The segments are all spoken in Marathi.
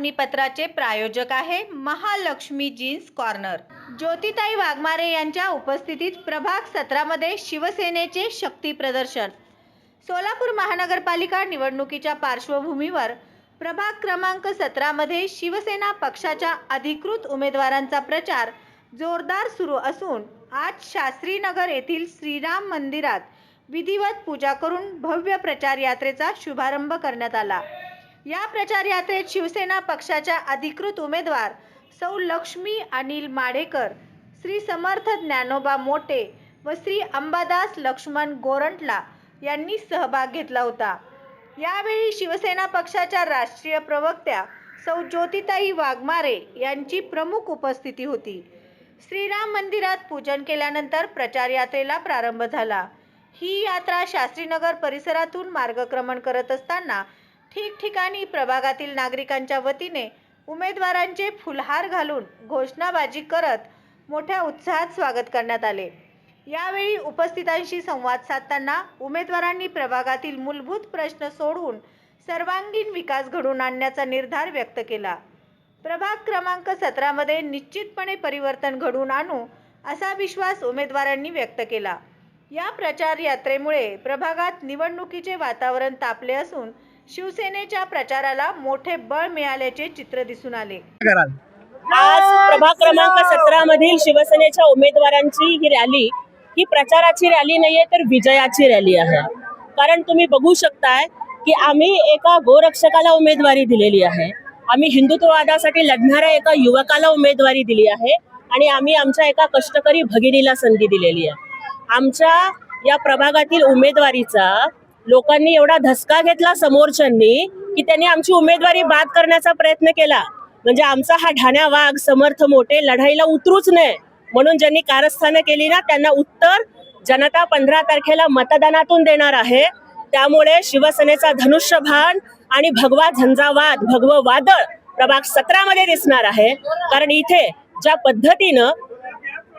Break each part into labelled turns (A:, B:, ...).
A: बातमीपत्राचे प्रायोजक आहे महालक्ष्मी जीन्स कॉर्नर। ज्योतिताई वाघमारे यांच्या उपस्थितीत प्रभाग 17 मध्ये शिवसेनेचे शक्ती प्रदर्शन। सोलापूर महानगरपालिका निवडणुकीच्या पार्श्वभूमीवर प्रभाग क्रमांक 17 मध्ये शिवसेना पक्षाच्या अधिकृत उमेदवारांचा प्रचार जोरदार सुरू असून आज शास्त्रीनगर येथील श्रीराम मंदिरात विधिवत पूजा करून भव्य प्रचार यात्रेचा शुभारंभ करण्यात आला। या प्रचार यात्रेत शिवसेना पक्षाच्या अधिकृत उमेदवार सौ लक्ष्मी अनिल माडेकर, श्री समर्थ ज्ञानोबा मोटे व श्री अंबादास लक्ष्मण गोरंटला यांनी सहभाग घेतला होता। यावेळी शिवसेना पक्षाच्या राष्ट्रीय प्रवक्त्या सौ ज्योतिताई वाघमारे यांची प्रमुख उपस्थिती होती। श्रीराम मंदिरात पूजन केल्यानंतर प्रचार यात्रेला प्रारंभ झाला। ही यात्रा शास्त्रीनगर परिसरातून मार्गक्रमण करत असताना ठिकठिकाणी प्रभागातील नागरिकांच्या वतीने उमेदवारांचे फुलहार घालून घोषणाबाजी करत मोठ्या उत्साहात स्वागत करण्यात आले। यावेळी उपस्थितांशी संवाद साधताना उमेदवारांनी प्रभागातील मूलभूत प्रश्न सोडवून सर्वांगीण विकास घडवून आणण्याचा निर्धार व्यक्त केला। प्रभाग क्रमांक 17 मध्ये निश्चितपणे परिवर्तन घडवून आणू असा विश्वास उमेदवारांनी व्यक्त केला। या प्रचार यात्रेमुळे प्रभागात निवडणुकीचे वातावरण तापले असून शिवसेनेच्या प्रचाराला मोठे बळ मिळाल्याचे चित्र दिसून आले।
B: आज प्रभाग क्रमांक 17 मधील शिवसेनेच्या उमेदवारांची ही रॅली ही प्रचाराची रॅली नाहीये तर विजयाची रॅली आहे। कारण तुम्ही बघू शकताय की आम्ही एका गोरक्षकाला उमेदवारी दिलेली आहे, आम्ही हिंदुत्ववादासाठी लढणाऱ्या एका युवकाला उमेदवारी दिली आहे आणि आम्ही आमच्या एका कष्टकरी भगिनीला संधी दिलेली आहे। आमच्या या प्रभागातील उमेदवारीचा लोकांनी एवढा धसका घेतला समोरच्यांनी की त्यांनी आमची उमेदवारी बाद करण्याचा प्रयत्न केला। म्हणजे आमचा हा ढाण्या वाघ समर्थ मोठे लढाईला उतरूच नये म्हणून ज्यांनी कारस्थानं केली ना त्यांना उत्तर जनता 15 तारखेला मतदानातून देणार आहे। त्यामुळे शिवसेनेचा धनुष्यबाण आणि भगवा झंझावात भगवं वादळ प्रभाग 17 मध्ये दिसणार आहे। कारण इथे ज्या पद्धतीनं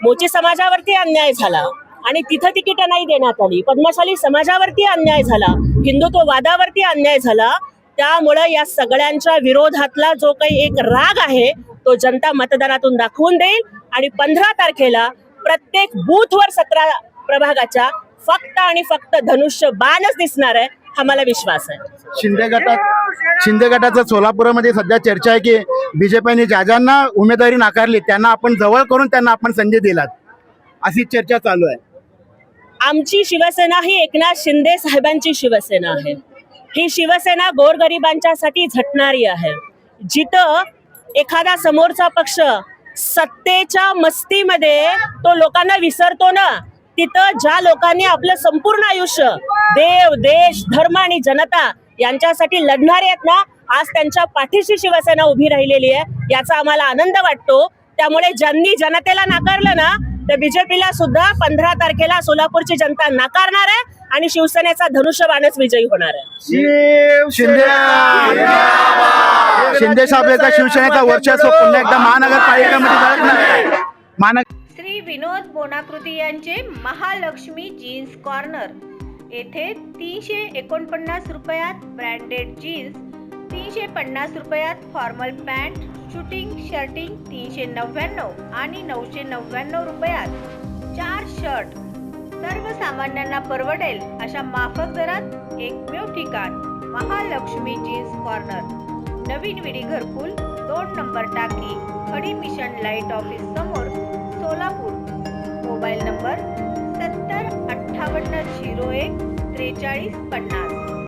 B: मोची समाजावरती अन्याय झाला आणि तिथं तिकीट नाही देण्यात आली, पद्मशाली समाजावरती अन्याय झाला, हिंदुत्ववादावरती अन्याय झाला, त्यामुळे या सगळ्यांच्या विरोधातला जो काही एक राग आहे तो जनता मतदानातून दाखवून देईल आणि 15 तारखेला प्रत्येक बूथवर 17 प्रभागाच्या फक्त आणि फक्त धनुष्य बाणच दिसणार आहे, हा मला विश्वास आहे।
C: शिंदे गटाचं सोलापूरमध्ये सध्या चर्चा आहे की बीजेपीने ज्यांना उमेदवारी नाकारली त्यांना आपण जवळ करून त्यांना आपण संधी दिलात, अशी चर्चा चालू आहे।
B: आमची शिवसेना ही एकनाथ शिंदे साहेबांची शिवसेना आहे। ही शिवसेना गोरगरिबांच्यासाठी झटणारी आहे। जिथं एखादा समोरचा पक्ष सत्तेच्या मस्तीमध्ये तो लोकांना विसरतो ना, तिथं ज्या लोकांनी आपलं संपूर्ण आयुष्य देव, देश, धर्म आणि जनता यांच्यासाठी लढणारे आहेत ना, आज त्यांच्या पाठीशी शिवसेना उभी राहिलेली आहे, याचा आम्हाला आनंद वाटतो। त्यामुळे ज्यांनी जनतेला नाकारलं ना तर बीजेपीला सुद्धा 15 तारखेला सोलापूरची जनता नाकारणार आहे आणि शिवसेनेचा धनुष्यबाणच विजयी होणार आहे।
C: शिंदे साहेबांचा शिवसेनेचा वर्चस्व पुन्हा एकदा महानगरपालिकेमध्ये
A: श्री विनोद बोनाकृती यांचे महालक्ष्मी जीन्स कॉर्नर येथे 349 रुपयात ब्रँडेड जीन्स, 350 रुपयात फॉर्मल पॅन्ट, शूटिंग शर्टिंग 399 आणि 999 रुपयात 4 शर्ट सर्वसामान्यांना परवडेल अशा माफक दरात एकमेव ठिकाण महालक्ष्मी जीन्स कॉर्नर, नवीन विडी घरकुल, 2 नंबर टाकी, खडी मिशन लाईट ऑफिस समोर, सोलापूर। Mobile number 70 58 01 43 50।